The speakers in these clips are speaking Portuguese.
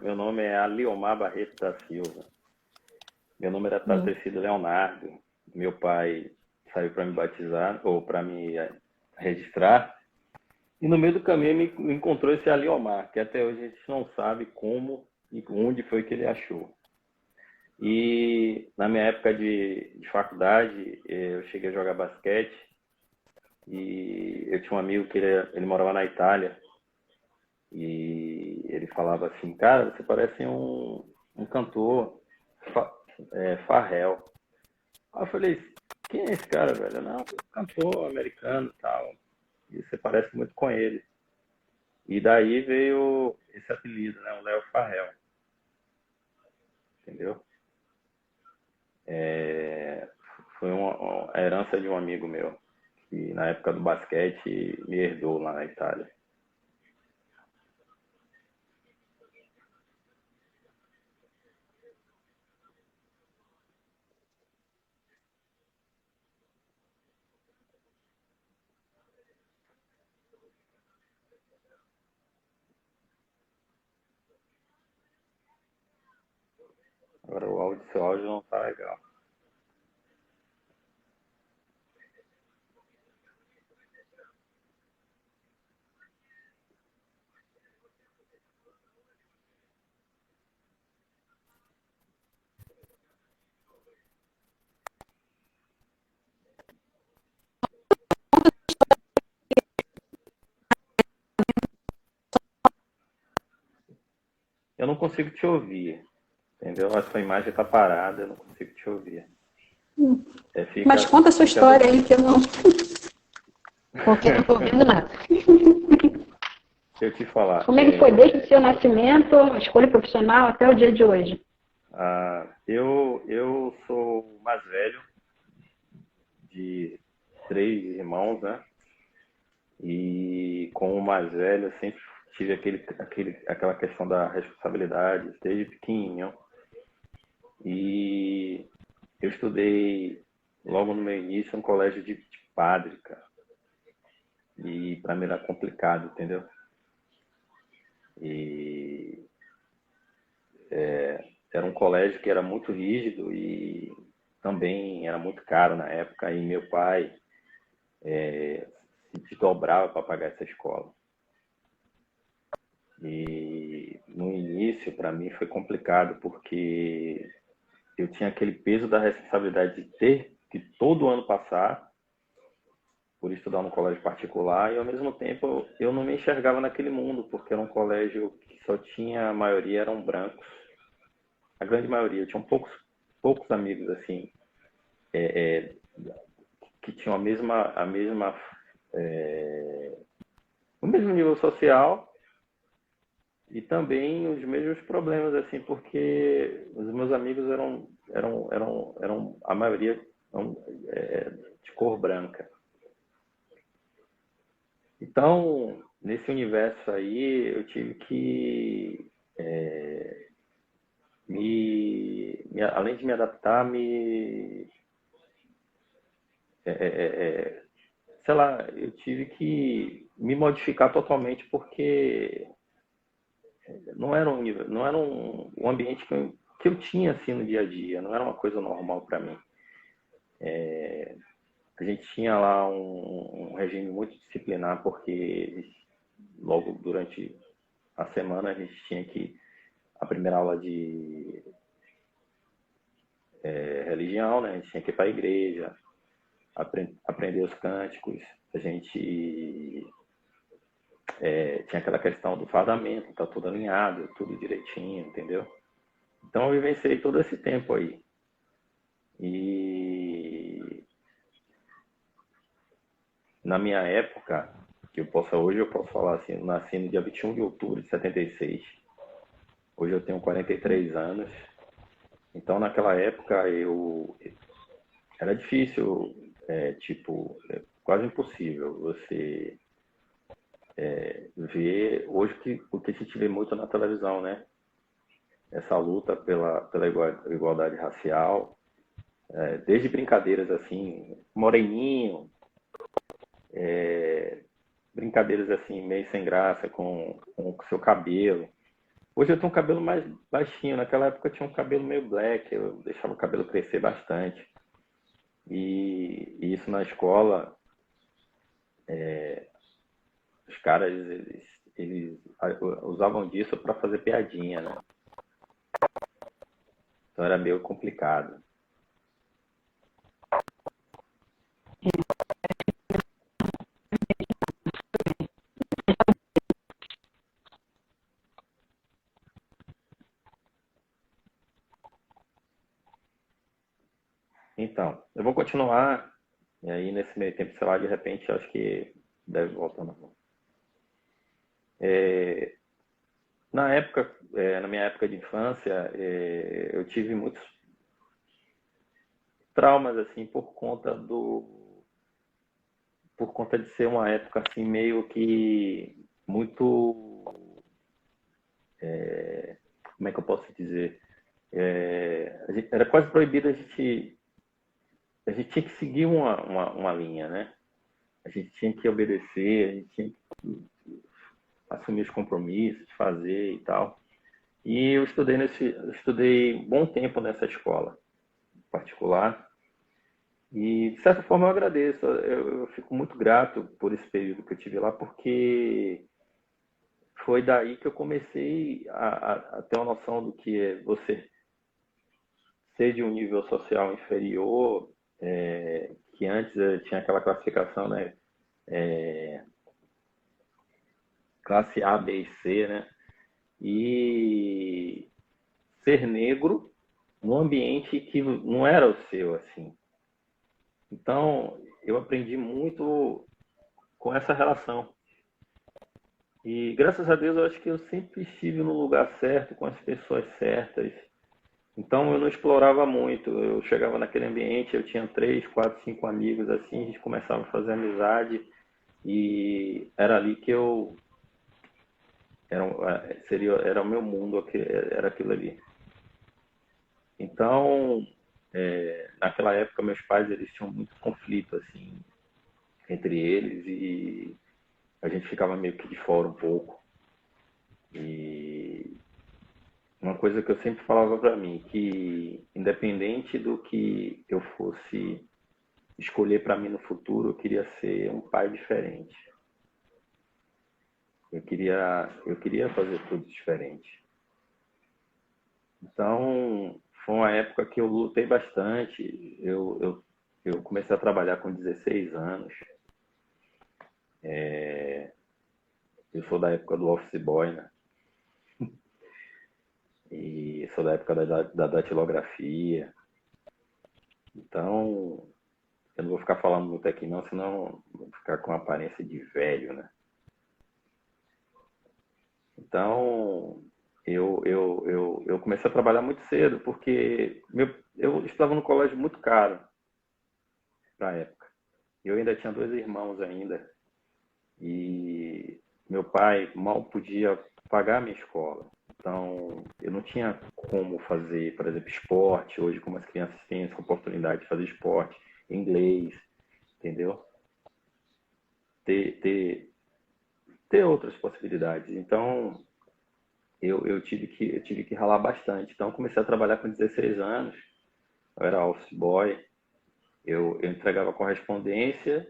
meu nome é Aliomar Barreto da Silva. Meu nome era para Hum. ter sido Leonardo. Meu pai saiu para me batizar, ou para me registrar. E no meio do caminho me encontrou esse Aliomar, que até hoje a gente não sabe como e onde foi que ele achou. E na minha época de faculdade, eu cheguei a jogar basquete e eu tinha um amigo que ele morava na Itália e ele falava assim, cara, você parece um cantor, Fa- Pharrell. Aí eu falei, quem é esse cara, velho? Não, cantor americano e tal. E você parece muito com ele. E daí veio esse apelido, né? O Léo Pharrell, entendeu? É, foi uma herança de um amigo meu, que na época do basquete me herdou lá na Itália. Agora seu áudio não tá legal. Eu não consigo te ouvir, entendeu? A sua imagem tá parada, eu não consigo te ouvir. Mas conta a sua Fica história aí, que eu não. Porque eu não estou ouvindo nada. Se eu te falar, Como é que foi desde o seu nascimento, a escolha profissional, até o dia de hoje? eu sou o mais velho de três irmãos, né? E como mais velho, eu sempre tive aquela questão da responsabilidade, desde pequenininho. E eu estudei logo no meu início um colégio de padre, cara. E para mim era complicado, entendeu? E era um colégio que era muito rígido e também era muito caro na época. E meu pai se desdobrava para pagar essa escola. E no início, para mim, foi complicado, porque eu tinha aquele peso da responsabilidade de ter que todo ano passar por estudar num colégio particular e, ao mesmo tempo, eu não me enxergava naquele mundo, porque era um colégio que só tinha, a maioria eram brancos. A grande maioria. Eu tinha poucos amigos, assim, que tinham o mesmo nível social e também os mesmos problemas, assim, porque os meus amigos eram a maioria eram, de cor branca. Então, nesse universo aí, eu tive que, além de me adaptar, sei lá, eu tive que me modificar totalmente porque não era um ambiente que eu tinha assim no dia a dia, não era uma coisa normal para mim. A gente tinha lá um regime muito disciplinar porque logo durante a semana a gente tinha que a primeira aula de religião, né? A gente tinha que ir para a igreja, aprender os cânticos, a gente tinha aquela questão do fardamento, tá tudo alinhado, tudo direitinho, entendeu? Então eu vivenciei todo esse tempo aí. E na minha época, hoje eu posso falar assim, eu nasci no dia 21 de outubro de 76. Hoje eu tenho 43 anos. Então naquela época era difícil, quase impossível você ver hoje o que se vê muito na televisão, né? Essa luta pela igualdade racial, desde brincadeiras assim, moreninho, brincadeiras assim meio sem graça com o seu cabelo. Hoje eu tenho um cabelo mais baixinho. Naquela época eu tinha um cabelo meio black, eu deixava o cabelo crescer bastante. E isso na escola, os caras, eles usavam disso para fazer piadinha, né? Então era meio complicado. Então, eu vou continuar, e aí nesse meio tempo, sei lá, de repente, eu acho que deve voltar na mão. Na época, na minha época de infância, eu tive muitos traumas, assim, por conta de ser uma época, assim, meio que muito, como é que eu posso dizer? Era quase proibido a gente tinha que seguir uma linha, né? A gente tinha que obedecer, a gente tinha que assumir os compromissos, fazer e tal. E eu estudei um bom tempo nessa escola particular e de certa forma eu agradeço, eu fico muito grato por esse período que eu tive lá, porque foi daí que eu comecei a ter uma noção do que é você ser de um nível social inferior, que antes tinha aquela classificação, né? Classe A, B e C, né? E ser negro num ambiente que não era o seu, assim. Então, eu aprendi muito com essa relação. E graças a Deus, eu acho que eu sempre estive no lugar certo, com as pessoas certas. Então, eu não explorava muito. Eu chegava naquele ambiente, eu tinha 3, 4, 5 amigos, assim, a gente começava a fazer amizade. E era ali que eu. Era o meu mundo, era aquilo ali. Então, naquela época, meus pais eles tinham muito conflito, assim, entre eles e a gente ficava meio que de fora um pouco. E uma coisa que eu sempre falava para mim, que independente do que eu fosse escolher para mim no futuro, eu queria ser um pai diferente. Eu queria fazer tudo diferente. Então, foi uma época que eu lutei bastante. Eu comecei a trabalhar com 16 anos. Eu sou da época do office boy, né? E sou da época da datilografia. Então, eu não vou ficar falando muito aqui não, senão vou ficar com aparência de velho, né? Então, eu comecei a trabalhar muito cedo, porque eu estava num colégio muito caro para a época. Eu ainda tinha 2 irmãos ainda, e meu pai mal podia pagar a minha escola. Então, eu não tinha como fazer, por exemplo, esporte, hoje como as crianças têm essa oportunidade de fazer esporte, inglês, entendeu? Ter, ter, ter outras possibilidades. Então, eu tive que ralar bastante. Então, comecei a trabalhar com 16 anos, eu era office boy, eu entregava correspondência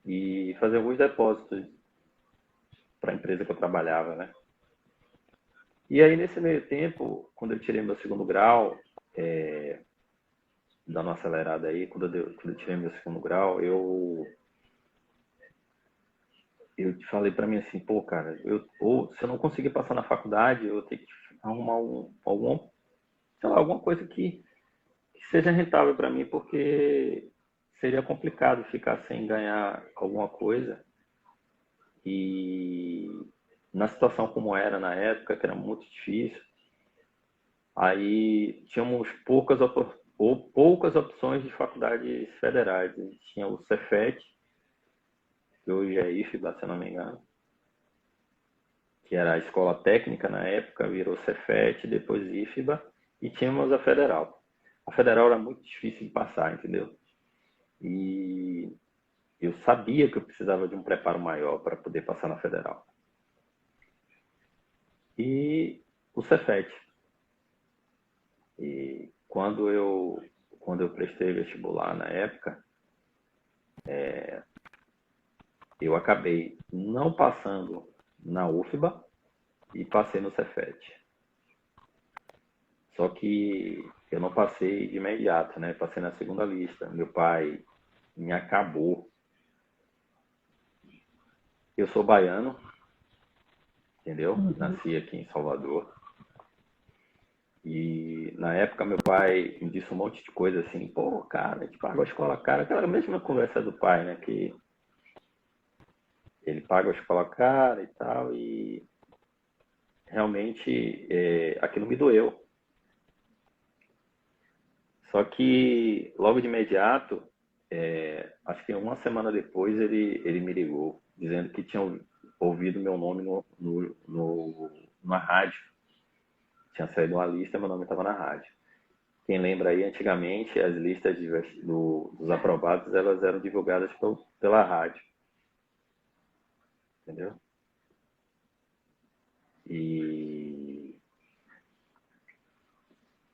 e fazia alguns depósitos para a empresa que eu trabalhava, né? E aí, nesse meio tempo, quando eu tirei meu segundo grau, dando uma acelerada aí, quando eu tirei meu segundo grau, eu falei para mim assim, pô, cara, ou se eu não conseguir passar na faculdade, eu tenho que arrumar sei lá, alguma coisa que seja rentável para mim, porque seria complicado ficar sem ganhar alguma coisa. E na situação como era na época, que era muito difícil, aí tínhamos poucas opções de faculdades federais. A gente tinha o Cefet, que hoje é IFBA, se eu não me engano, que era a escola técnica na época, virou Cefet, depois IFBA, e tínhamos a Federal. A Federal era muito difícil de passar, entendeu? E eu sabia que eu precisava de um preparo maior para poder passar na Federal. E o Cefet. E quando eu prestei vestibular na época, eu acabei não passando na UFBA e passei no Cefet. Só que eu não passei de imediato, né? Passei na segunda lista. Meu pai me acabou. Eu sou baiano, entendeu? Nasci aqui em Salvador. E na época meu pai me disse um monte de coisa assim, pô, cara, a gente pagou a escola cara, aquela mesma conversa do pai, né? Que ele paga a escola cara e tal, e realmente aquilo me doeu. Só que logo de imediato, acho que uma semana depois ele me ligou, dizendo que tinha ouvido meu nome na rádio. Tinha saído uma lista, meu nome estava na rádio. Quem lembra aí, antigamente, as listas dos aprovados, elas eram divulgadas pela rádio. Entendeu? E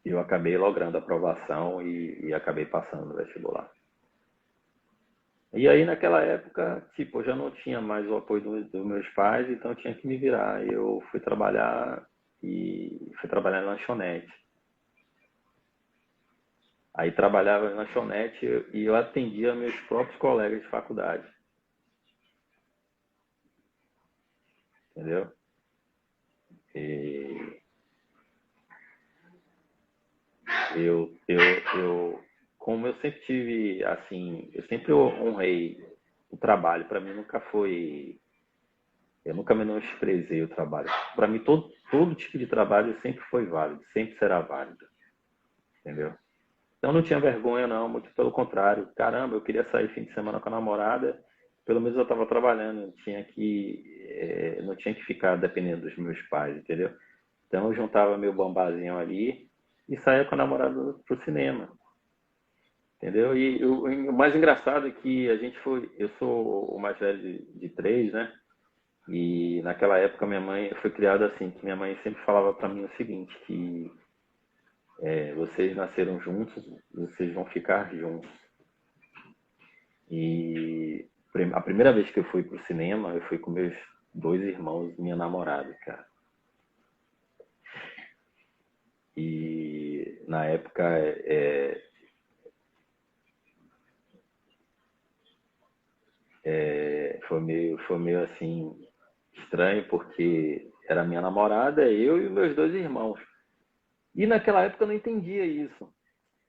eu acabei logrando a aprovação e acabei passando no vestibular. E aí, naquela época, tipo, eu já não tinha mais o apoio dos meus pais, então eu tinha que me virar. Eu fui trabalhar em lanchonete. Aí trabalhava em lanchonete e eu atendia meus próprios colegas de faculdade. Entendeu? E como eu sempre tive, assim, eu sempre honrei o trabalho. Para mim nunca foi, eu nunca menosprezei o trabalho. Para mim todo tipo de trabalho sempre foi válido, sempre será válido, entendeu? Então não tinha vergonha não, muito pelo contrário. Caramba, eu queria sair fim de semana com a namorada, pelo menos eu estava trabalhando, não tinha que ficar dependendo dos meus pais, entendeu? Então eu juntava meu bambazinho ali e saía com a namorada pro cinema. Entendeu? E o mais engraçado é que eu sou o mais velho de três, né? E naquela época minha mãe foi criada assim, que minha mãe sempre falava para mim o seguinte, que vocês nasceram juntos, vocês vão ficar juntos. E a primeira vez que eu fui pro cinema, eu fui com meus dois irmãos e minha namorada, cara. E na época foi meio assim estranho, porque era minha namorada, eu e meus dois irmãos. E naquela época eu não entendia isso.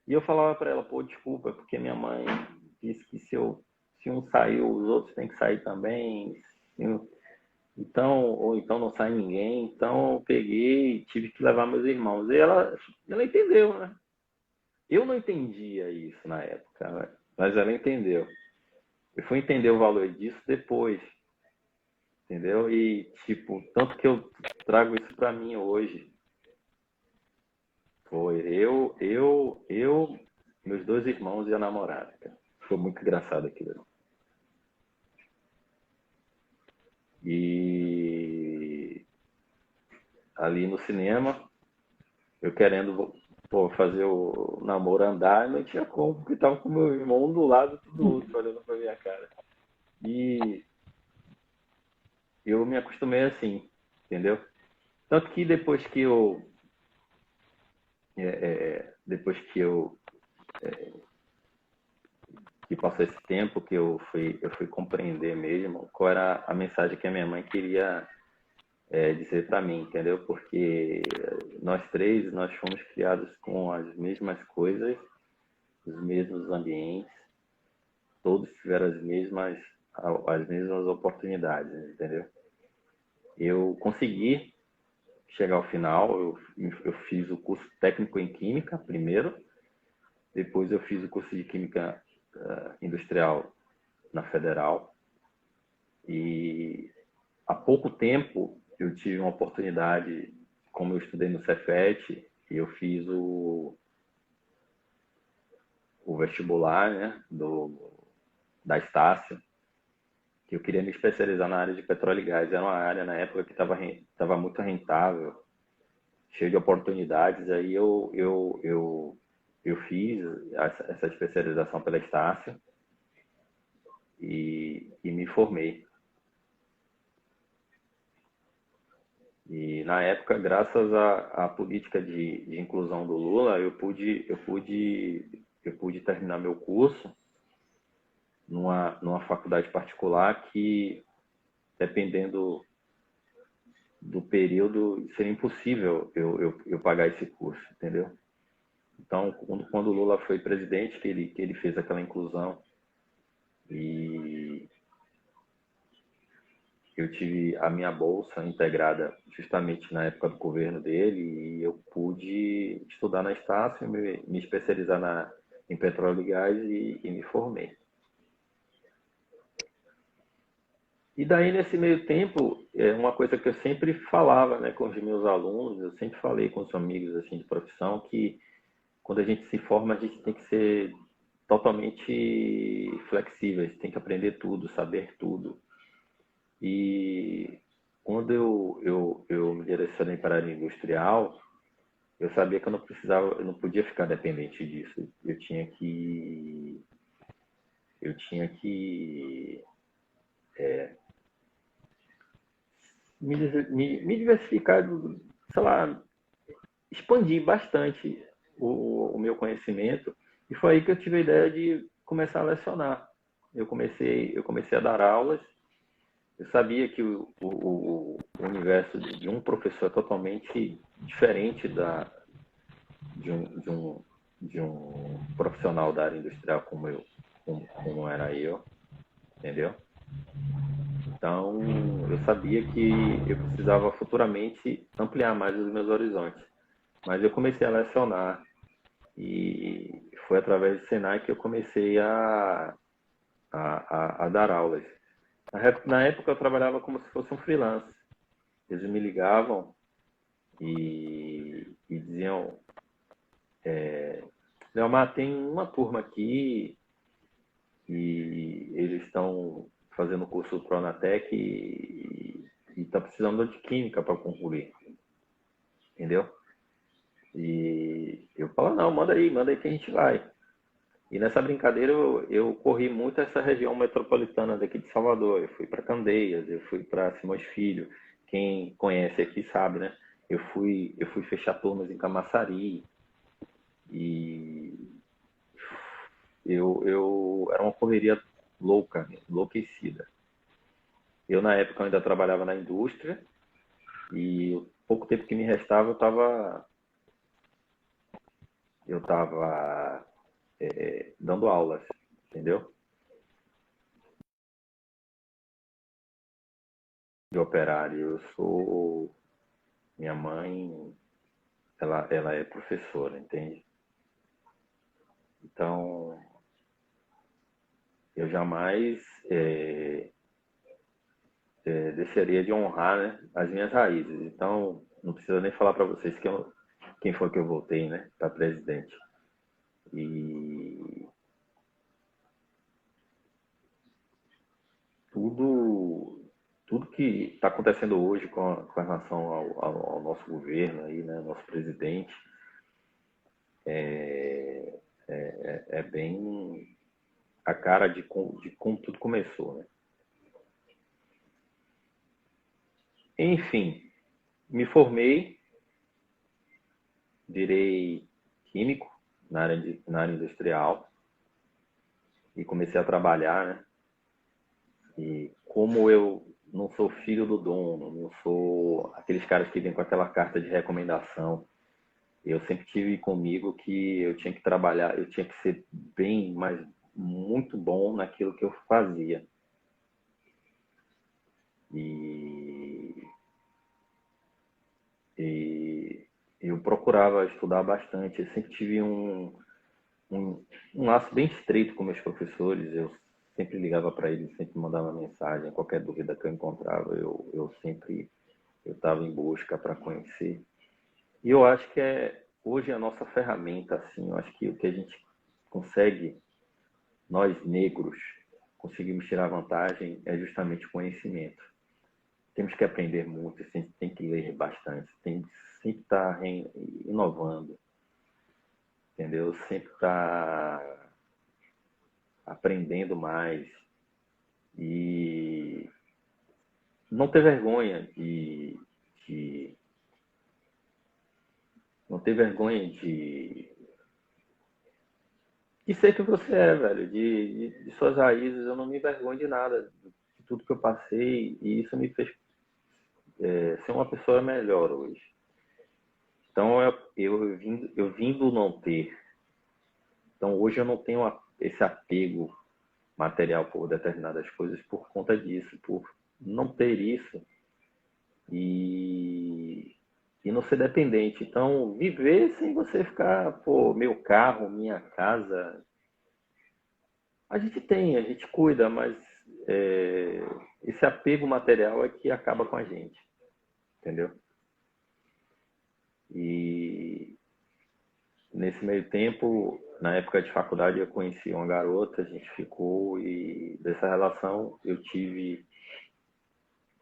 E eu falava para ela, pô, desculpa, porque minha mãe disse que se um saiu, os outros têm que sair também. Ou então não sai ninguém. Então eu peguei e tive que levar meus irmãos. E ela entendeu, né? Eu não entendia isso na época, né? Mas ela entendeu. Eu fui entender o valor disso depois, entendeu? E, tipo, tanto que eu trago isso para mim hoje. Foi meus dois irmãos e a namorada, cara. Foi muito engraçado aquilo. E ali no cinema, eu querendo fazer o namoro andar, não tinha como, porque tava com meu irmão um do lado e do outro, olhando pra minha cara. E eu me acostumei assim, entendeu? Tanto que depois que passou esse tempo que eu fui compreender mesmo qual era a mensagem que a minha mãe queria dizer para mim, entendeu? Porque nós fomos criados com as mesmas coisas, os mesmos ambientes, todos tiveram as mesmas oportunidades, entendeu? Eu consegui chegar ao final, eu fiz o curso técnico em Química primeiro, depois eu fiz o curso de Química Industrial na Federal, e há pouco tempo eu tive uma oportunidade, como eu estudei no Cefet, e eu fiz o vestibular, né, da Estácio, que eu queria me especializar na área de petróleo e gás. Era uma área na época que estava muito rentável, cheio de oportunidades. Aí eu fiz essa especialização pela Estácio e me formei. E na época, graças à política de inclusão do Lula, eu pude terminar meu curso numa faculdade particular que, dependendo do período, seria impossível eu pagar esse curso, entendeu? Então, quando o Lula foi presidente, que ele fez aquela inclusão, e eu tive a minha bolsa integrada justamente na época do governo dele, e eu pude estudar na Estácio, me especializar em petróleo e gás e me formei. E daí, nesse meio tempo, é uma coisa que eu sempre falava, né, com os meus alunos, eu sempre falei com os amigos assim, de profissão, que quando a gente se forma, a gente tem que ser totalmente flexível, a gente tem que aprender tudo, saber tudo. E quando eu me direcionei para a área industrial, eu sabia que eu não podia ficar dependente disso. Eu tinha que me diversificar, sei lá, expandir bastante o meu conhecimento. E foi aí que eu tive a ideia de começar a lecionar. Eu comecei a dar aulas. Eu sabia que o universo de um professor é totalmente diferente de, um, de, um, de um profissional da área industrial como era eu, entendeu? Então, eu sabia que eu precisava futuramente ampliar mais os meus horizontes. Mas eu comecei a lecionar e foi através do Senai que eu comecei a dar aulas. Na época eu trabalhava como se fosse um freelance. Eles me ligavam e diziam, Leomar, tem uma turma aqui e eles estão fazendo o curso Pronatec e está precisando de química para concluir, entendeu? E eu falo, não, manda aí que a gente vai. E nessa brincadeira eu corri muito essa região metropolitana daqui de Salvador. Eu fui para Candeias, eu fui para Simões Filho. Quem conhece aqui sabe, né? Eu fui fechar turmas em Camaçari. E eu era uma correria louca, enlouquecida. Eu, na época, ainda trabalhava na indústria e o pouco tempo que me restava eu tava dando aulas, entendeu? De operário. Minha mãe, ela é professora, entende? Então, eu jamais deixaria de honrar, né, as minhas raízes. Então, não precisa nem falar para vocês quem foi que eu votei, né, para presidente. E tudo, tudo que está acontecendo hoje com relação ao nosso governo aí, né, nosso presidente, é bem a cara de como tudo começou, né? Enfim, me formei, virei químico na área industrial e comecei a trabalhar, né? E como eu não sou filho do dono, não sou aqueles caras que vêm com aquela carta de recomendação, eu sempre tive comigo que eu tinha que trabalhar, eu tinha que ser bem, mas muito bom naquilo que eu fazia. E, e eu procurava estudar bastante, eu sempre tive um laço bem estreito com meus professores. Eu sempre ligava para eles, sempre mandava mensagem, qualquer dúvida que eu encontrava, eu sempre eu estava em busca para conhecer. E eu acho que hoje a nossa ferramenta, assim, eu acho que o que a gente consegue, nós negros, conseguimos tirar vantagem é justamente o conhecimento. Temos que aprender muito, a gente tem que ler bastante. Tem que sempre estar inovando, entendeu? Sempre estar aprendendo mais e não ter vergonha de não ter vergonha de ser quem você é, velho, de suas raízes. Eu não me envergonho de nada, de tudo que eu passei, e isso me fez ser uma pessoa melhor hoje. Então, eu vim do não ter. Então, hoje eu não tenho esse apego material por determinadas coisas por conta disso, por não ter isso e não ser dependente. Então, viver sem você ficar, pô, meu carro, minha casa, a gente cuida, mas é, esse apego material é que acaba com a gente, entendeu? E nesse meio tempo, na época de faculdade, eu conheci uma garota, a gente ficou e dessa relação eu tive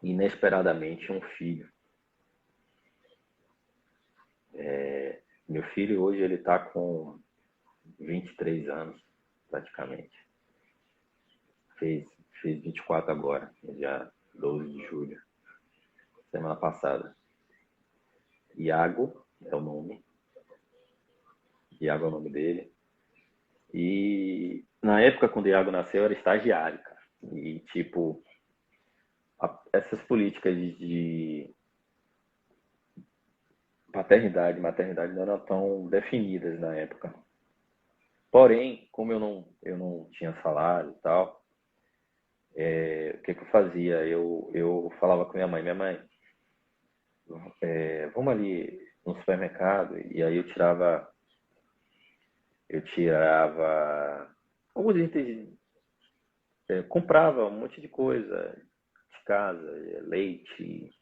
inesperadamente um filho. Meu filho hoje ele está com 23 anos, praticamente. Fez 24 agora, dia 12 de julho, semana passada. Iago é o nome. Iago é o nome dele. E na época, quando o Iago nasceu, eu era estagiário, cara. E, tipo, essas políticas de paternidade e maternidade não eram tão definidas na época. Porém, como eu não tinha salário e tal, o que eu fazia? Eu falava com minha mãe, vamos ali no supermercado, e aí eu tirava alguns itens, comprava um monte de coisa de casa, leite,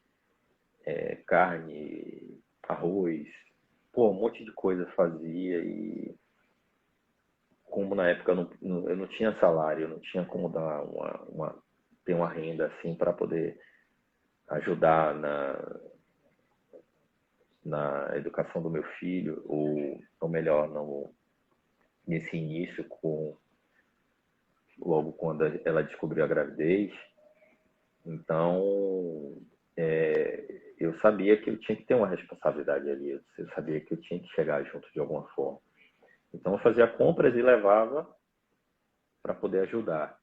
carne, arroz, pô, um monte de coisa fazia e como na época eu não tinha salário, eu não tinha como dar ter uma renda assim para poder ajudar na educação do meu filho, ou melhor, nesse início, logo quando ela descobriu a gravidez. Então, eu sabia que eu tinha que ter uma responsabilidade ali, eu sabia que eu tinha que chegar junto de alguma forma. Então, eu fazia compras e levava para poder ajudar.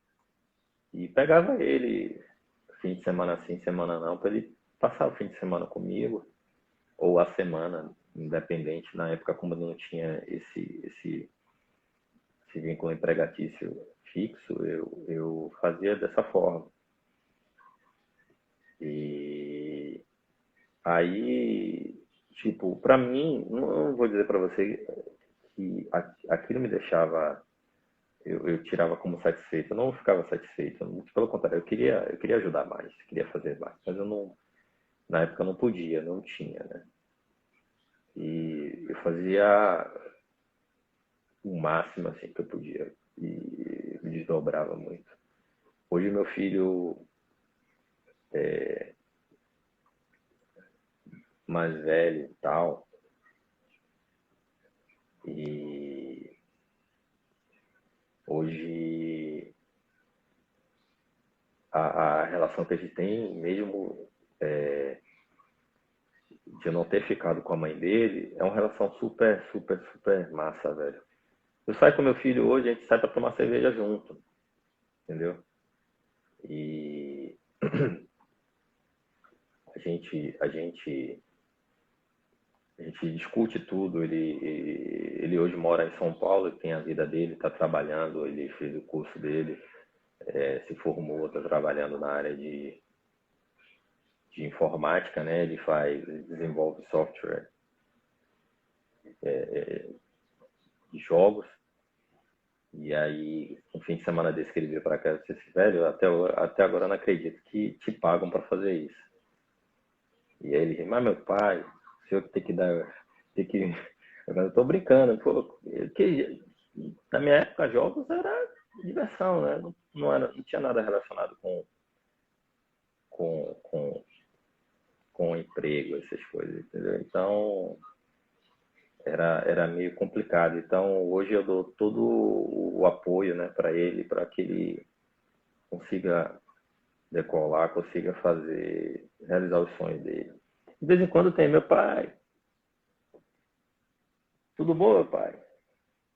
E pegava ele fim de semana sim, semana não, para ele passar o fim de semana comigo, ou a semana, independente. Na época, como eu não tinha esse vínculo empregatício fixo, eu fazia dessa forma. E aí, tipo, para mim, não vou dizer para você que aquilo me deixava, eu tirava como satisfeito, eu não ficava satisfeito, muito pelo contrário, eu queria ajudar mais, queria fazer mais, mas eu não, na época não podia, não tinha, né? E eu fazia o máximo assim que eu podia e me desdobrava muito. Hoje meu filho mais velho e tal, e hoje a relação que a gente tem, mesmo de eu não ter ficado com a mãe dele, é uma relação super, super, super massa, velho. Eu saio com meu filho hoje, a gente sai pra tomar cerveja junto, entendeu? E a gente, a gente, a gente discute tudo. Ele hoje mora em São Paulo, tem a vida dele, está trabalhando, ele fez o curso dele, se formou, está trabalhando na área de informática, né? Ele desenvolve software de jogos. E aí, no fim de semana desse que ele veio para cá, eu disse assim, velho, até agora eu não acredito que te pagam para fazer isso. E aí ele, mas meu pai, o senhor que tem que dar, tem que... Eu tô brincando, pô, na minha época jogos era diversão, né? Não tinha nada relacionado com com emprego, essas coisas, entendeu? Então, era meio complicado. Então, hoje eu dou todo o apoio, né, para ele, para que ele consiga decolar, consiga fazer, realizar os sonhos dele. De vez em quando tem meu pai. Tudo bom, meu pai?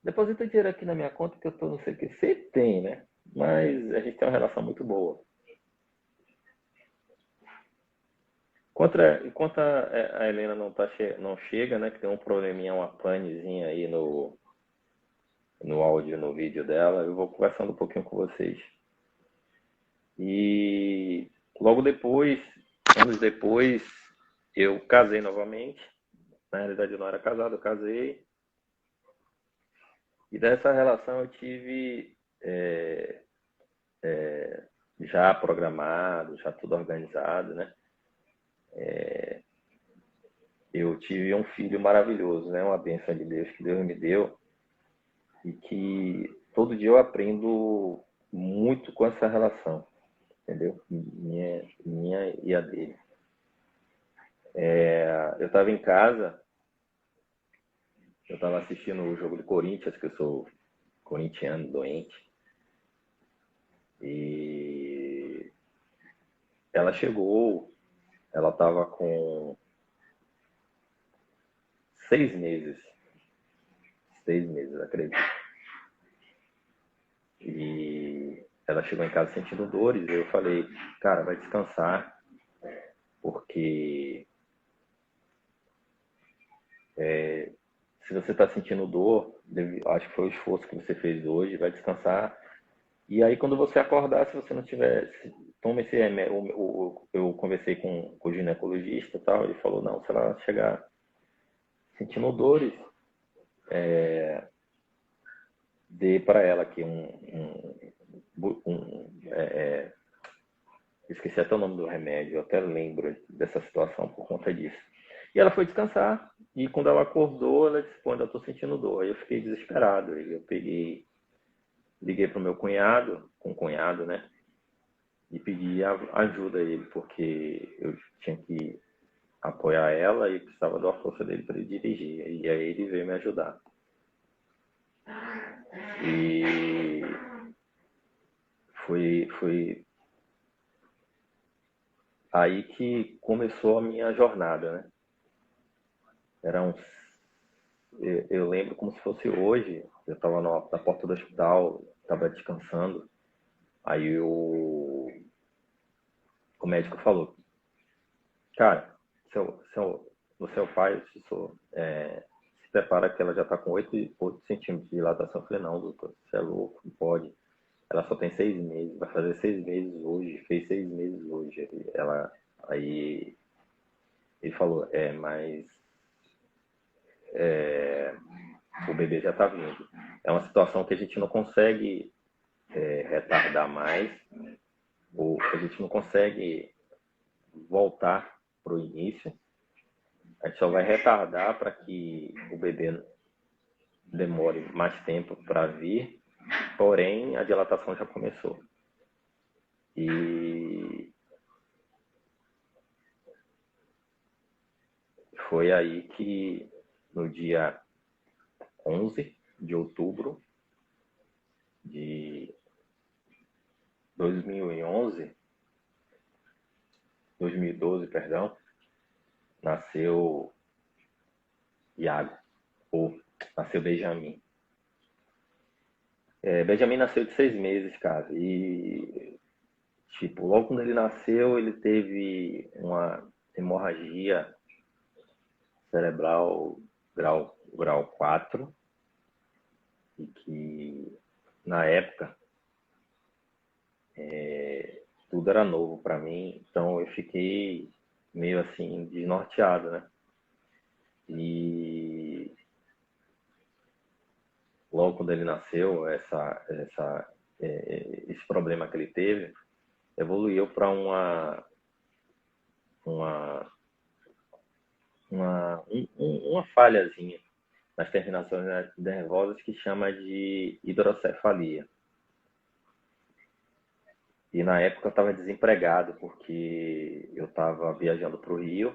Deposita dinheiro aqui na minha conta que eu tô não sei o que. Sempre tem, né? Mas a gente tem uma relação muito boa. Enquanto a Helena não chega, né? Que tem um probleminha, uma panezinha aí no áudio, no vídeo dela, eu vou conversando um pouquinho com vocês. E logo depois, anos depois, eu casei novamente. Na realidade, eu não era casado, eu casei. E dessa relação eu tive já programado, já tudo organizado, né? Eu tive um filho maravilhoso, né? Uma bênção de Deus que Deus me deu e que todo dia eu aprendo muito com essa relação, entendeu? Minha e a dele. Eu estava em casa, eu estava assistindo o jogo do Corinthians, que eu sou corintiano, doente, e ela chegou, ela estava com 6 meses, 6 meses, acredito. E ela chegou em casa sentindo dores, eu falei, cara, vai descansar, porque se você está sentindo dor, acho que foi o esforço que você fez hoje, vai descansar. E aí, quando você acordar, se você não tiver, toma esse remédio. Eu conversei com o ginecologista e tal, ele falou, não, se ela chegar sentindo dores, dê para ela aqui esqueci até o nome do remédio, eu até lembro dessa situação por conta disso. E ela foi descansar, e quando ela acordou, ela disse, pô, ainda estou sentindo dor. Aí eu fiquei desesperado, eu liguei para o meu cunhado, com o cunhado, né, e pedi ajuda a ele, porque eu tinha que apoiar ela e precisava da força dele para ele dirigir. E aí ele veio me ajudar. E foi aí que começou a minha jornada, né? Eu lembro como se fosse hoje, eu estava na porta do hospital, estava descansando, aí o médico falou, cara, você é o pai, se prepara que ela já está com 8 centímetros de dilatação. Eu falei, não, doutor, você é louco, não pode. Ela só tem 6 meses, vai fazer 6 meses hoje, fez 6 meses hoje. Aí ele falou, mas o bebê já está vindo. É uma situação que a gente não consegue retardar mais, ou a gente não consegue voltar para o início. A gente só vai retardar para que o bebê demore mais tempo para vir, porém a dilatação já começou. E foi aí que, no dia 11 de outubro de 2012, perdão, nasceu Iago, ou nasceu Benjamin. Benjamin nasceu de 6 meses, cara, e tipo, logo quando ele nasceu, ele teve uma hemorragia cerebral grau 4, e que na época tudo era novo para mim, então eu fiquei meio assim desnorteado, né? E logo quando ele nasceu, esse problema que ele teve evoluiu para uma falhazinha nas terminações nervosas que chama de hidrocefalia. E na época eu estava desempregado, porque eu estava viajando para o Rio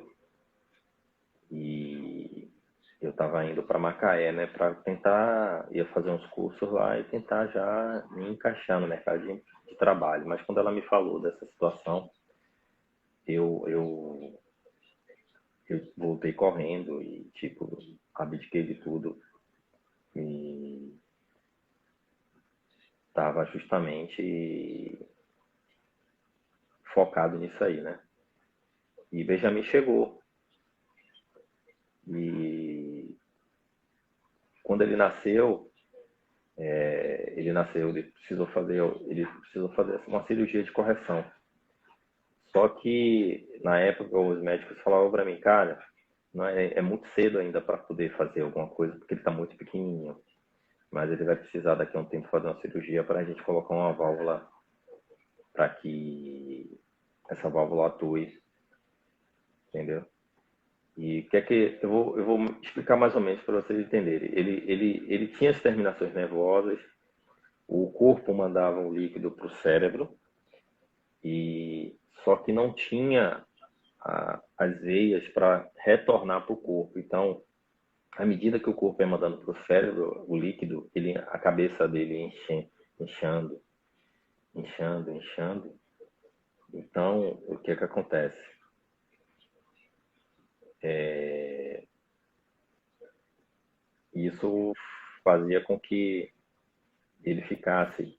e eu estava indo para Macaé, né, para tentar, ia fazer uns cursos lá e tentar já me encaixar no mercado de trabalho. Mas quando ela me falou dessa situação, eu, eu, eu voltei correndo e, tipo, abdiquei de tudo e estava justamente focado nisso aí, né? E Benjamin chegou. E quando ele precisou fazer uma cirurgia de correção. Só que na época os médicos falavam para mim, cara, não é muito cedo ainda para poder fazer alguma coisa, porque ele está muito pequenininho. Mas ele vai precisar daqui a um tempo fazer uma cirurgia para a gente colocar uma válvula para que essa válvula atue, entendeu? E o que é que eu vou explicar mais ou menos para vocês entenderem. Ele tinha as terminações nervosas, o corpo mandava um líquido para o cérebro e só que não tinha as veias para retornar para o corpo. Então, à medida que o corpo ia mandando para o cérebro o líquido, a cabeça dele inchando, inchando, inchando. Então, o que é que acontece? Isso fazia com que ele ficasse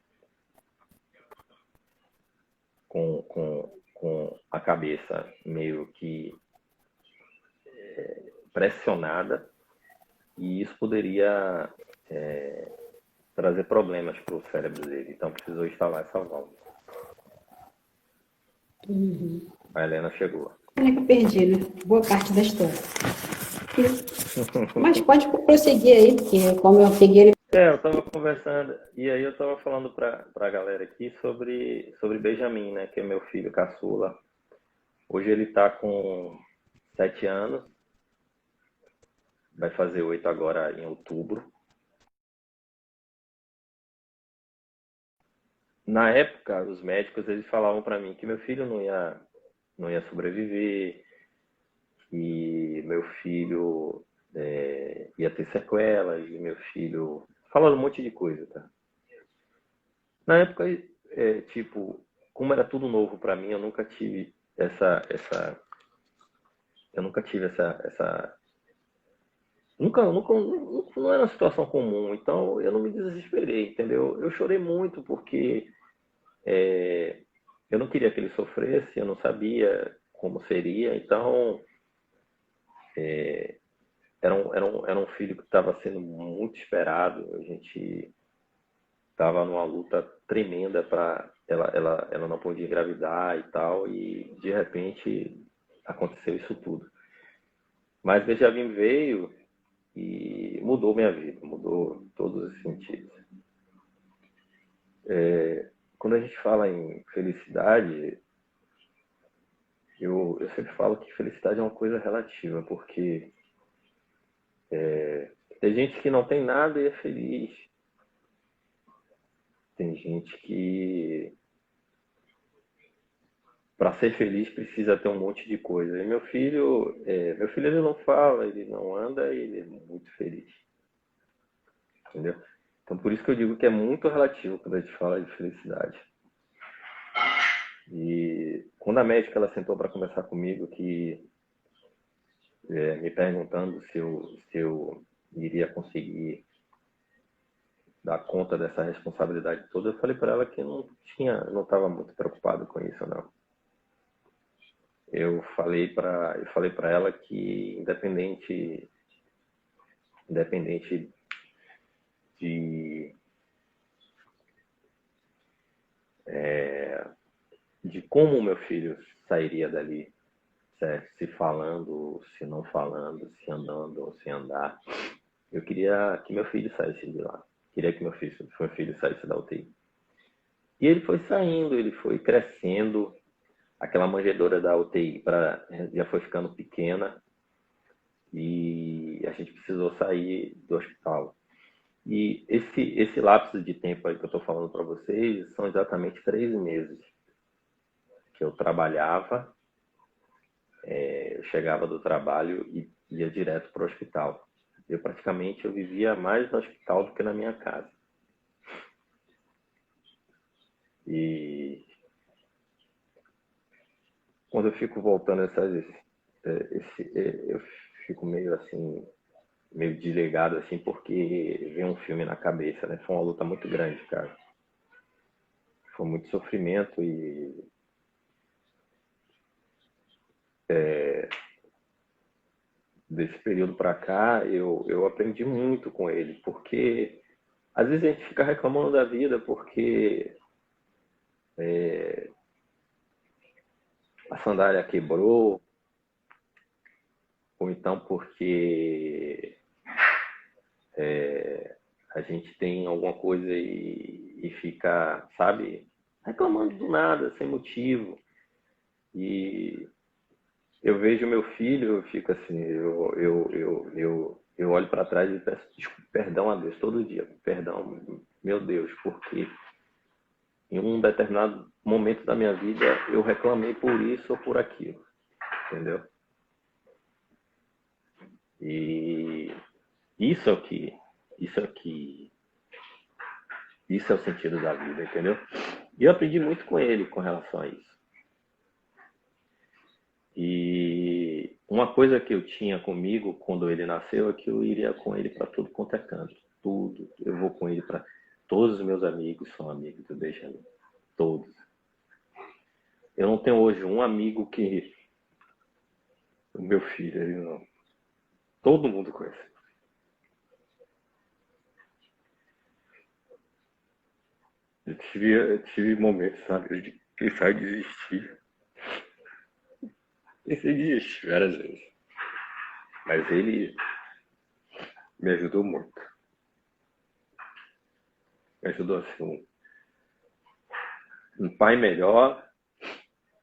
com a cabeça meio que pressionada e isso poderia trazer problemas para o cérebro dele. Então precisou instalar essa válvula. A Helena chegou. Onde é que eu perdi, né? Boa parte da história. Mas pode prosseguir aí, porque como eu peguei ele. Eu estava conversando, e aí eu estava falando para a galera aqui sobre Benjamin, né, que é meu filho caçula. Hoje ele está com 7 anos, vai fazer 8 agora em outubro. Na época, os médicos eles falavam para mim que meu filho não ia sobreviver, que meu filho ia ter sequelas, e meu filho... Falando um monte de coisa, tá? Na época, tipo, como era tudo novo para mim, eu nunca tive nunca, não era uma situação comum, então eu não me desesperei, entendeu? Eu chorei muito porque eu não queria que ele sofresse, eu não sabia como seria, então era um filho que estava sendo muito esperado, a gente estava numa luta tremenda para ela não podia engravidar e tal, e de repente aconteceu isso tudo. Mas Benjamin veio e mudou minha vida, mudou todos os sentidos. Quando a gente fala em felicidade, eu sempre falo que felicidade é uma coisa relativa, porque tem gente que não tem nada e é feliz. Tem gente que, para ser feliz, precisa ter um monte de coisa. E meu filho ele não fala, ele não anda, ele é muito feliz. Entendeu? Então, por isso que eu digo que é muito relativo quando a gente fala de felicidade. E quando a médica ela sentou para conversar comigo, me perguntando se eu iria conseguir dar conta dessa responsabilidade toda, eu falei para ela que eu não estava muito preocupado com isso, não. Eu falei para ela que independente de como o meu filho sairia dali, certo? Se falando, se não falando, se andando ou se andar, eu queria que meu filho saísse de lá. Queria que meu filho saísse da UTI. E ele foi saindo, ele foi crescendo. Aquela manjedoura da UTI já foi ficando pequena e a gente precisou sair do hospital. E esse lapso de tempo aí que eu estou falando para vocês são exatamente 3 meses. que eu trabalhava, eu chegava do trabalho e ia direto para o hospital. Eu vivia mais no hospital do que na minha casa. E quando eu fico voltando eu fico meio assim, meio desligado assim, porque vem um filme na cabeça, né? Foi uma luta muito grande, cara. Foi muito sofrimento e desse período para cá eu aprendi muito com ele, porque às vezes a gente fica reclamando da vida porque a sandália quebrou, ou então porque a gente tem alguma coisa e fica, sabe, reclamando do nada, sem motivo. E eu vejo meu filho, eu fico assim, eu olho para trás e peço perdão a Deus todo dia. Perdão, meu Deus, porque em um determinado momento da minha vida eu reclamei por isso ou por aquilo, entendeu? E isso é o que, isso é o que, isso é o sentido da vida, entendeu? E eu aprendi muito com ele com relação a isso. E uma coisa que eu tinha comigo quando ele nasceu é que eu iria com ele para tudo quanto é canto. Tudo. Eu vou com ele para. Todos os meus amigos são amigos do Benjamin. Todos. Eu não tenho hoje um amigo que. O meu filho, ele não. Todo mundo conhece. Eu tive momentos, sabe, de pensar em desistir. Pensei em desistir várias vezes. Mas ele me ajudou muito. Me ajudou assim. Um pai melhor,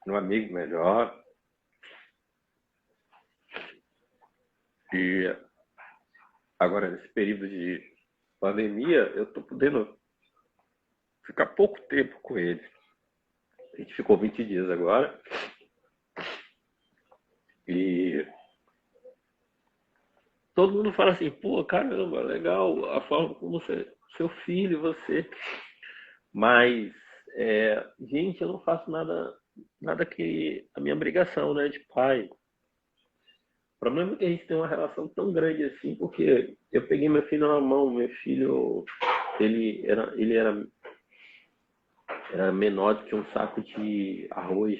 um amigo melhor. E agora, nesse período de pandemia, eu tô podendo ficar pouco tempo com ele. A gente ficou 20 dias agora. E todo mundo fala assim, pô, caramba, legal a forma como você, seu filho, você. Mas, gente, eu não faço nada que a minha obrigação, né, de pai. O problema é que a gente tem uma relação tão grande assim, porque eu peguei meu filho na mão, meu filho, ele era menor do que um saco de arroz.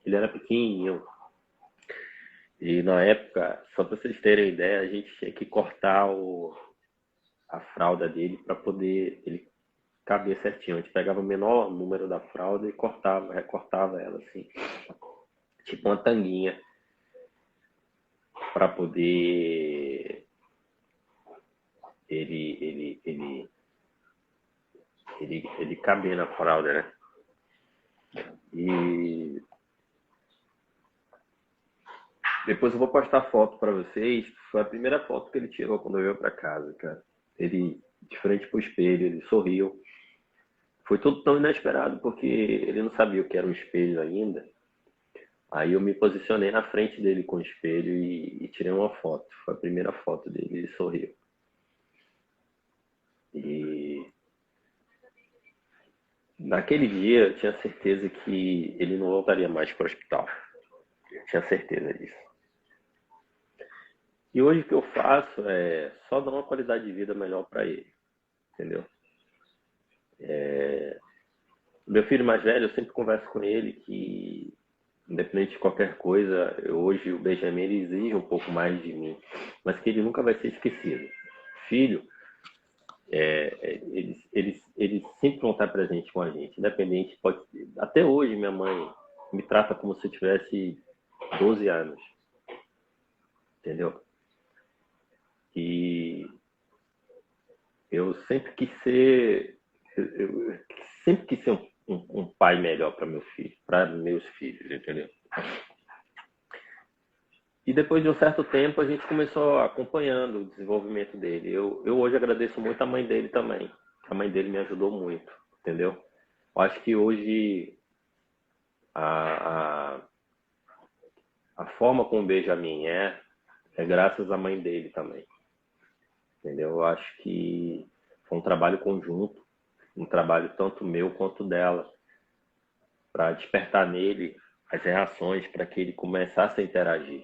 Ele era pequenininho. E na época, só para vocês terem ideia, a gente tinha que cortar a fralda dele para poder ele caber certinho. A gente pegava o menor número da fralda e recortava ela assim, tipo uma tanguinha, para poder ele caber na fralda, né? E depois eu vou postar foto para vocês. Foi a primeira foto que ele tirou quando veio para casa, cara. Ele, de frente pro espelho, ele sorriu. Foi tudo tão inesperado, porque ele não sabia o que era um espelho ainda. Aí eu me posicionei na frente dele com o espelho e tirei uma foto. Foi a primeira foto dele, ele sorriu. E naquele dia eu tinha certeza que ele não voltaria mais para o hospital. Eu tinha certeza disso. E hoje o que eu faço é só dar uma qualidade de vida melhor para ele, entendeu? Meu filho mais velho, eu sempre converso com ele que, independente de qualquer coisa, hoje o Benjamin ele exige um pouco mais de mim, mas que ele nunca vai ser esquecido. Filho, eles sempre vão estar presentes com a gente, independente, até hoje minha mãe me trata como se eu tivesse 12 anos, entendeu? E eu sempre quis ser, eu sempre quis ser um pai melhor para meu filho, para meus filhos, entendeu? E depois de um certo tempo a gente começou acompanhando o desenvolvimento dele. Eu hoje agradeço muito a mãe dele também. A mãe dele me ajudou muito, entendeu? Eu acho que hoje A, a, a forma como o Benjamin é graças à mãe dele também, entendeu? Eu acho que foi um trabalho conjunto, um trabalho tanto meu quanto dela, para despertar nele as reações, para que ele começasse a interagir.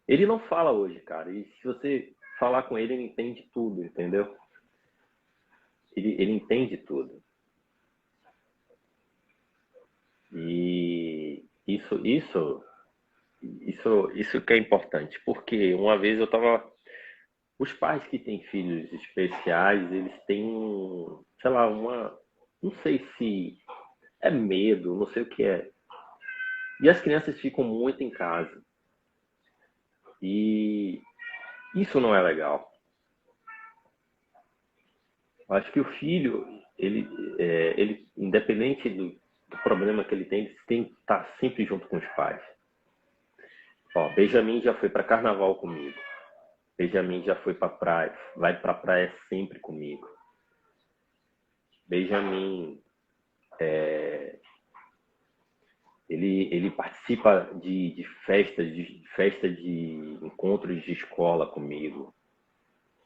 Ele não fala hoje, cara, e se você falar com ele, ele entende tudo, entendeu? Ele entende tudo. E isso que é importante, porque uma vez eu estava. Os pais que têm filhos especiais, eles têm, sei lá, não sei se é medo, não sei o que é. E as crianças ficam muito em casa. E isso não é legal. Eu acho que o filho, ele independente do problema que ele tem que estar sempre junto com os pais. Ó, Benjamin já foi para carnaval comigo. Benjamin já foi para praia, vai para praia sempre comigo. Benjamin, ele participa de festas, de festa de encontros de escola comigo,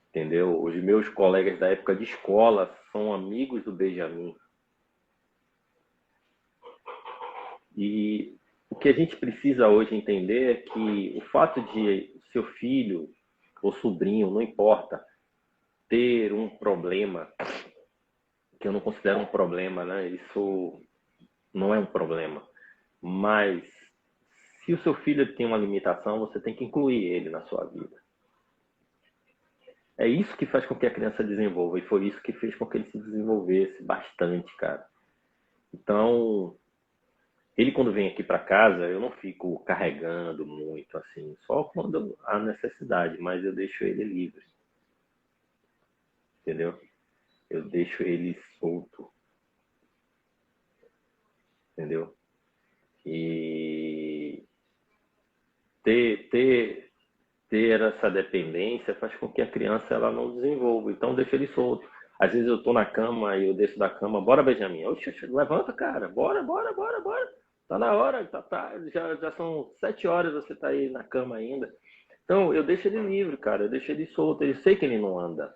entendeu? Os meus colegas da época de escola são amigos do Benjamin. E o que a gente precisa hoje entender é que o fato de seu filho ou sobrinho, não importa, ter um problema, que eu não considero um problema, né? Isso não é um problema. Mas se o seu filho tem uma limitação, você tem que incluir ele na sua vida. É isso que faz com que a criança desenvolva, e foi isso que fez com que ele se desenvolvesse bastante, cara. Então, ele quando vem aqui para casa, eu não fico carregando muito, assim, só quando há necessidade, mas eu deixo ele livre, entendeu? Eu deixo ele solto, entendeu? E ter, ter, ter essa dependência faz com que a criança ela não desenvolva. Então, deixa ele solto. Às vezes eu tô na cama e eu desço da cama, bora, Benjamin. Oxe, levanta, cara. Bora, bora, bora, bora. Tá na hora, já são 7 horas, você tá aí na cama ainda. Então, eu deixo ele livre, cara. Eu deixo ele solto. Eu sei que ele não anda,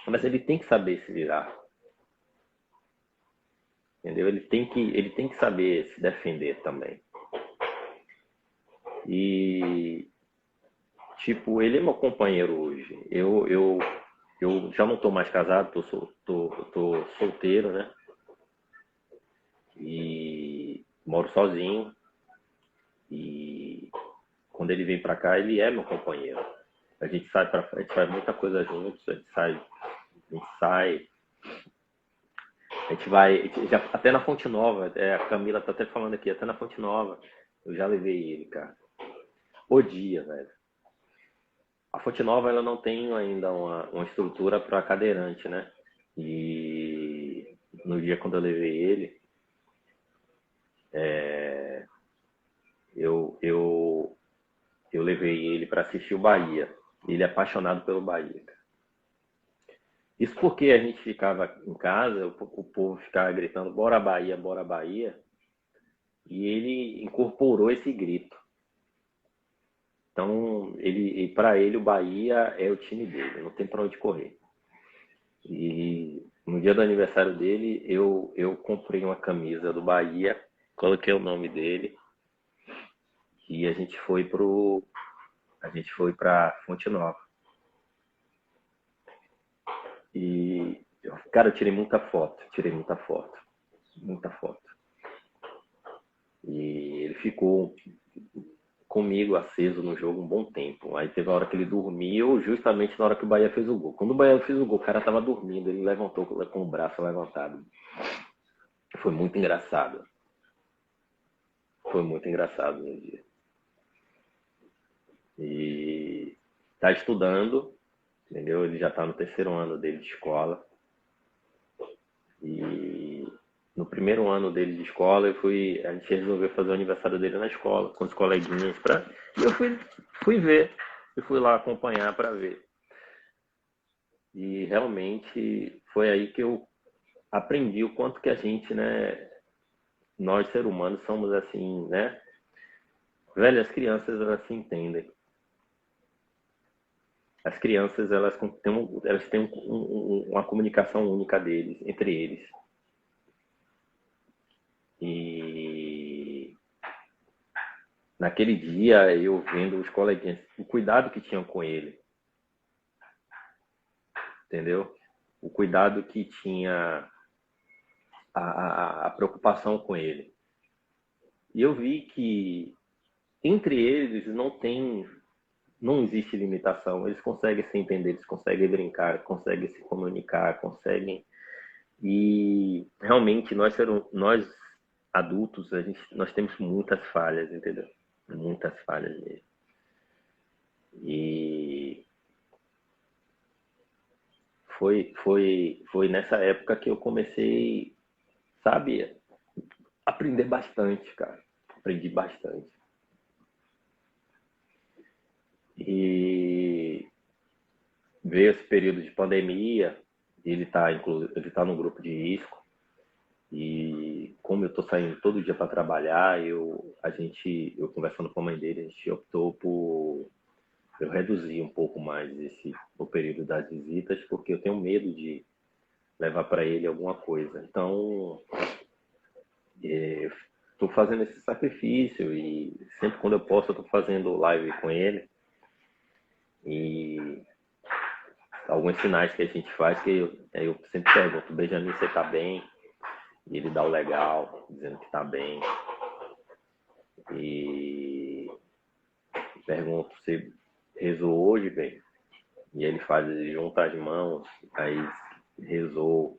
mas ele tem que saber se virar. Entendeu? Ele tem que saber se defender também. E tipo, ele é meu companheiro hoje. Eu já não tô mais casado, tô solteiro, né? E moro sozinho. E quando ele vem pra cá, ele é meu companheiro. A gente sai pra frente, faz muita coisa juntos, a gente vai, já, até na Fonte Nova, a Camila tá até falando aqui, até na Fonte Nova, eu já levei ele, cara. O dia, velho. A Fonte Nova ela não tem ainda uma estrutura para cadeirante, né? E no dia quando eu levei ele, eu levei ele para assistir o Bahia. Ele é apaixonado pelo Bahia. Isso porque a gente ficava em casa, o povo ficava gritando bora Bahia, bora Bahia, e ele incorporou esse grito. Então, para ele o Bahia é o time dele, não tem para onde correr. E no dia do aniversário dele, eu comprei uma camisa do Bahia, coloquei o nome dele e a gente foi para Fonte Nova. E cara, eu tirei muita foto, muita foto. E ele ficou comigo aceso no jogo um bom tempo. Aí teve a hora que ele dormiu, justamente na hora que o Bahia fez o gol. Quando o Bahia fez o gol, o cara tava dormindo, ele levantou com o braço levantado. Foi muito engraçado. Foi muito engraçado no dia. E tá estudando, entendeu? Ele já tá no terceiro ano dele de escola. E no primeiro ano dele de escola, a gente resolveu fazer o aniversário dele na escola, com os coleguinhas. E eu fui ver, eu fui lá acompanhar para ver. E realmente foi aí que eu aprendi o quanto que a gente, né, nós, seres humanos, somos assim, né? Velho, as crianças, elas se entendem. As crianças, elas têm uma comunicação única deles, entre eles. E naquele dia, eu vendo os coleguinhas, o cuidado que tinham com ele, entendeu? O cuidado que tinha, a preocupação com ele. E eu vi que entre eles não existe limitação. Eles conseguem se entender, eles conseguem brincar, conseguem se comunicar, conseguem. E realmente nós adultos, nós temos muitas falhas, entendeu? Muitas falhas mesmo. E foi nessa época que eu comecei, sabe, a aprender bastante, cara. Aprendi bastante. E veio esse período de pandemia, ele tá no grupo de risco. E como eu tô saindo todo dia para trabalhar, eu conversando com a mãe dele, a gente optou por eu reduzir um pouco mais o período das visitas, porque eu tenho medo de levar para ele alguma coisa. Então, estou fazendo esse sacrifício e sempre quando eu posso, eu estou fazendo live com ele. E alguns sinais que a gente faz que eu sempre pergunto: Benjamin, você está bem? E ele dá o legal, dizendo que está bem. E pergunto: você rezou hoje, bem? E ele junta as mãos, aí rezou.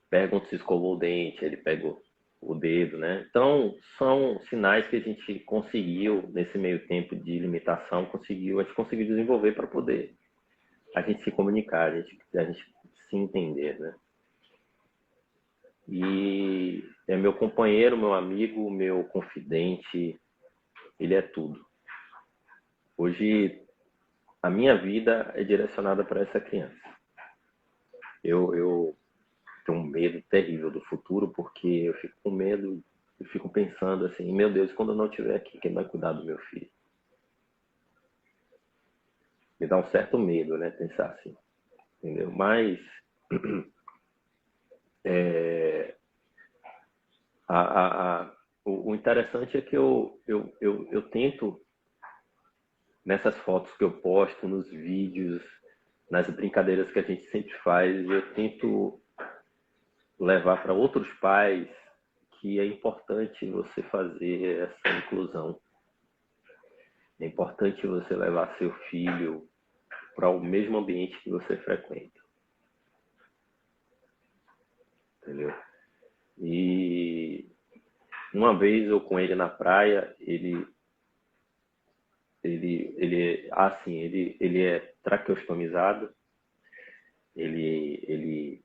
Pergunto se escovou o dente, ele pegou o dedo, né? Então, são sinais que a gente conseguiu, nesse meio tempo de limitação, a gente conseguiu desenvolver para poder a gente se comunicar, a gente se entender, né? E é meu companheiro, meu amigo, meu confidente, ele é tudo. Hoje, a minha vida é direcionada para essa criança. Eu tenho um medo terrível do futuro, porque eu fico com medo, eu fico pensando assim: meu Deus, quando eu não estiver aqui, quem vai cuidar do meu filho? Me dá um certo medo, né, pensar assim, entendeu? Mas a, a, a, o interessante é que eu tento, nessas fotos que eu posto, nos vídeos, nas brincadeiras que a gente sempre faz, eu tento levar para outros pais que é importante você fazer essa inclusão. É importante você levar seu filho para o mesmo ambiente que você frequenta. Entendeu? E uma vez eu com ele na praia, ele é traqueostomizado, ele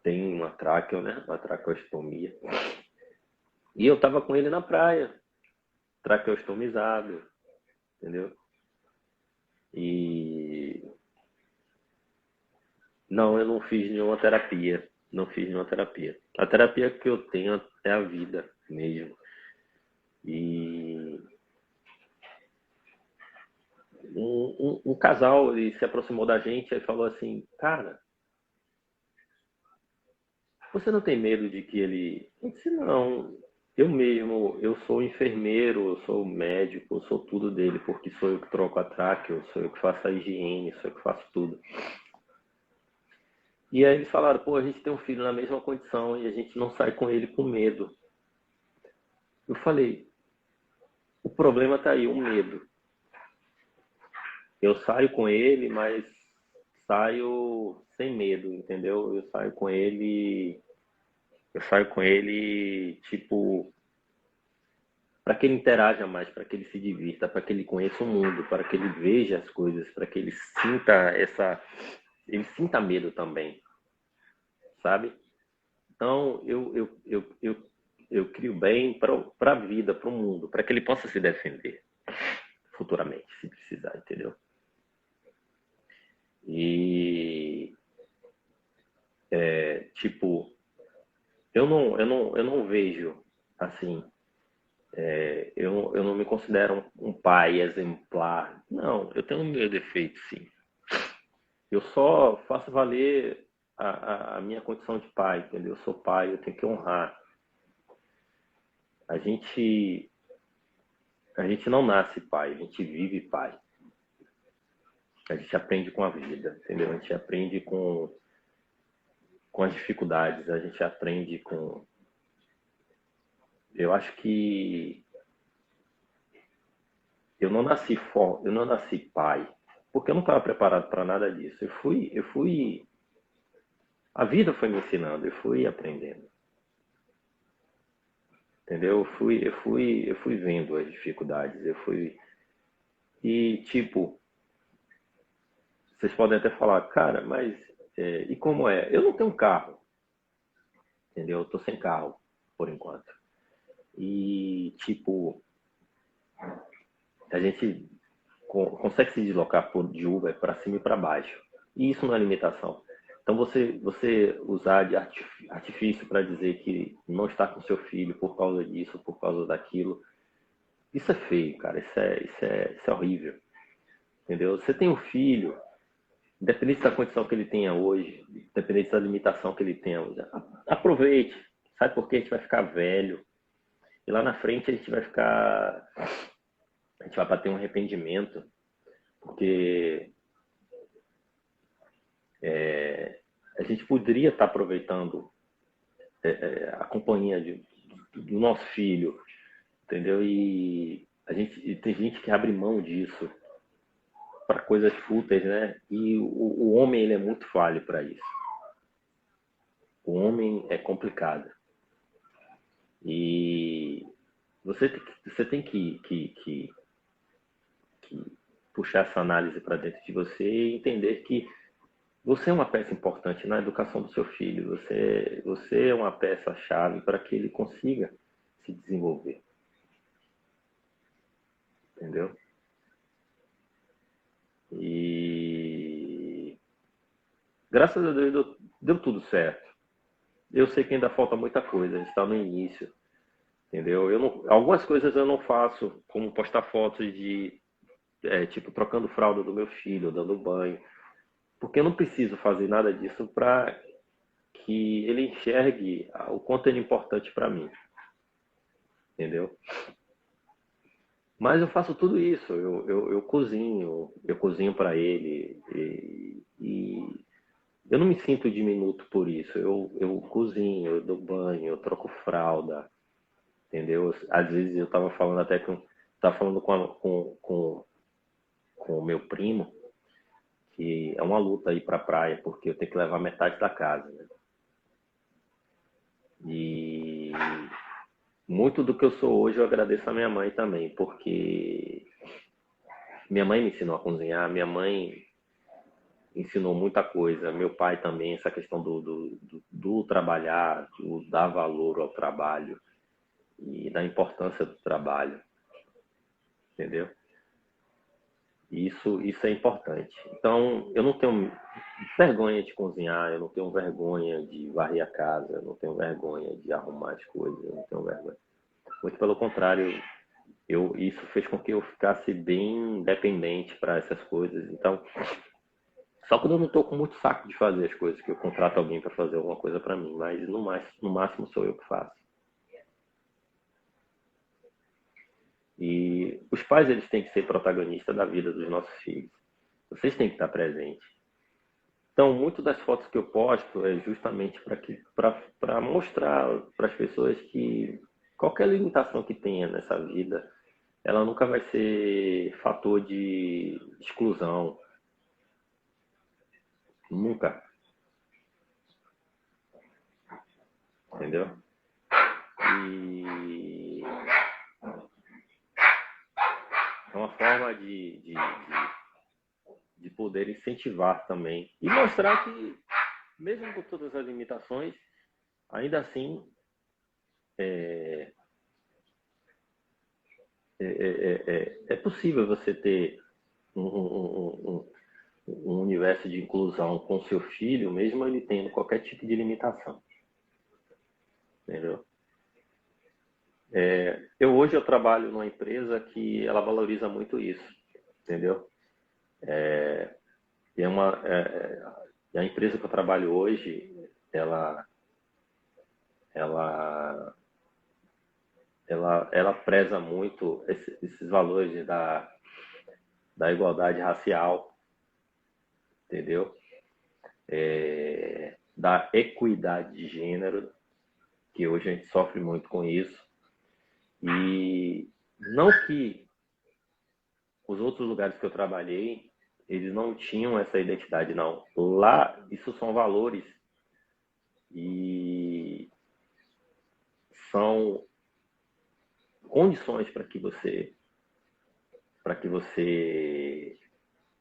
tem uma tráqueo, né? Uma traqueostomia. E eu tava com ele na praia, traqueostomizado, entendeu? E não, eu não fiz nenhuma terapia. Não fiz nenhuma terapia. A terapia que eu tenho é a vida mesmo. E um casal, ele se aproximou da gente e falou assim: cara, você não tem medo de que ele... Eu disse: não, eu sou enfermeiro, eu sou médico, eu sou tudo dele, porque sou eu que troco a tráqueo, sou eu que faço a higiene, sou eu que faço tudo. E aí eles falaram: pô, a gente tem um filho na mesma condição e a gente não sai com ele com medo. Eu falei: o problema tá aí, o medo. Eu saio com ele, mas saio sem medo, entendeu? Eu saio com ele, tipo, para que ele interaja mais, para que ele se divirta, para que ele conheça o mundo, para que ele veja as coisas, para que ele sinta medo também, sabe? Então, eu crio bem para a vida, para o mundo, para que ele possa se defender futuramente, se precisar, entendeu? E, tipo, eu não vejo assim, eu não me considero um pai exemplar. Não, eu tenho meu defeito, sim. Eu só faço valer a minha condição de pai, entendeu? Eu sou pai, eu tenho que honrar. A gente, a gente não nasce pai, a gente vive pai. A gente aprende com a vida, entendeu? A gente aprende com as dificuldades, a gente aprende com. Eu acho que eu não nasci pai, porque eu não estava preparado para nada disso. A vida foi me ensinando, eu fui aprendendo, entendeu? Eu fui vendo as dificuldades, eu fui e tipo, vocês podem até falar, cara, mas e como é? Eu não tenho um carro, entendeu? Eu tô sem carro por enquanto. E tipo, a gente consegue se deslocar de Uber para cima e para baixo. E isso não é limitação. Então você usar de artifício para dizer que não está com seu filho por causa disso, por causa daquilo, isso é feio, cara. Isso é horrível. Entendeu? Você tem um filho, independente da condição que ele tenha hoje, independente da limitação que ele tenha hoje, aproveite. Sabe por quê? A gente vai ficar velho. E lá na frente a gente vai ficar. A gente vai bater um arrependimento. Porque a gente poderia estar aproveitando a companhia do nosso filho, entendeu? E tem gente que abre mão disso para coisas fúteis, né? E o homem ele é muito falho para isso. O homem é complicado. E você tem que puxar essa análise para dentro de você e entender que você é uma peça importante na educação do seu filho. Você é uma peça-chave para que ele consiga se desenvolver. Entendeu? E graças a Deus deu tudo certo. Eu sei que ainda falta muita coisa, a gente está no início, entendeu? Algumas coisas eu não faço, como postar fotos de, tipo, trocando fralda do meu filho, dando banho, porque eu não preciso fazer nada disso para que ele enxergue o quanto ele é importante para mim, entendeu? Mas eu faço tudo isso, eu cozinho para ele e eu não me sinto diminuto por isso. Eu cozinho, eu dou banho, eu troco fralda, entendeu? Às vezes eu estava falando até com, tava falando com o meu primo que é uma luta ir para a praia porque eu tenho que levar metade da casa, né? E muito do que eu sou hoje eu agradeço a minha mãe também, porque minha mãe me ensinou a cozinhar, minha mãe ensinou muita coisa, meu pai também, essa questão do trabalhar, do dar valor ao trabalho e da importância do trabalho, entendeu? Isso é importante. Então, eu não tenho vergonha de cozinhar, eu não tenho vergonha de varrer a casa, eu não tenho vergonha de arrumar as coisas, eu não tenho vergonha. Muito pelo contrário, isso fez com que eu ficasse bem dependente para essas coisas. Então, só quando eu não estou com muito saco de fazer as coisas, que eu contrato alguém para fazer alguma coisa para mim, mas no máximo sou eu que faço. E os pais eles têm que ser protagonistas da vida dos nossos filhos. Vocês têm que estar presentes. Então, muito das fotos que eu posto é justamente para mostrar para as pessoas que qualquer limitação que tenha nessa vida, ela nunca vai ser fator de exclusão. Nunca. Entendeu? E é uma forma de poder incentivar também. E mostrar que, mesmo com todas as limitações, ainda assim é possível você ter um universo de inclusão com seu filho, mesmo ele tendo qualquer tipo de limitação. entendeu? Hoje eu trabalho numa empresa que ela valoriza muito isso, entendeu? E a empresa que eu trabalho hoje, ela, ela preza muito esses valores da igualdade racial, entendeu? Da equidade de gênero, que hoje a gente sofre muito com isso. E não que os outros lugares que eu trabalhei, eles não tinham essa identidade, não. Lá, isso são valores e são condições para que você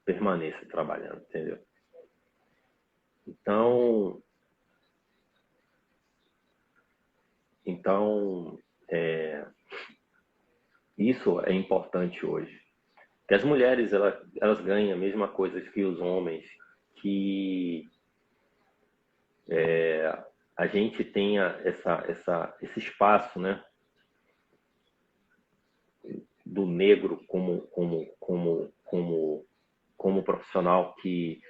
permaneça trabalhando, entendeu? Então isso é importante hoje. Que as mulheres elas ganham a mesma coisa que os homens, que a gente tenha esse espaço, né, do negro como profissional que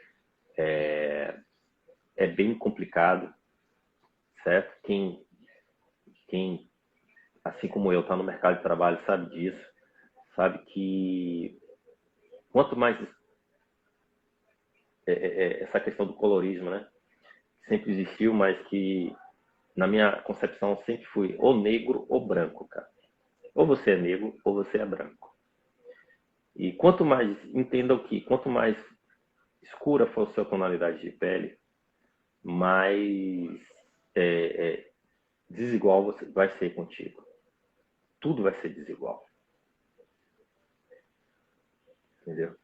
é bem complicado, certo? Quem assim como eu está no mercado de trabalho sabe disso, sabe que quanto mais essa questão do colorismo, né, sempre existiu, mas que na minha concepção sempre fui ou negro ou branco, cara. Ou você é negro ou você é branco. E quanto mais, entendam que quanto mais escura for a sua tonalidade de pele, mais desigual você vai ser contigo. Tudo vai ser desigual. Entendeu?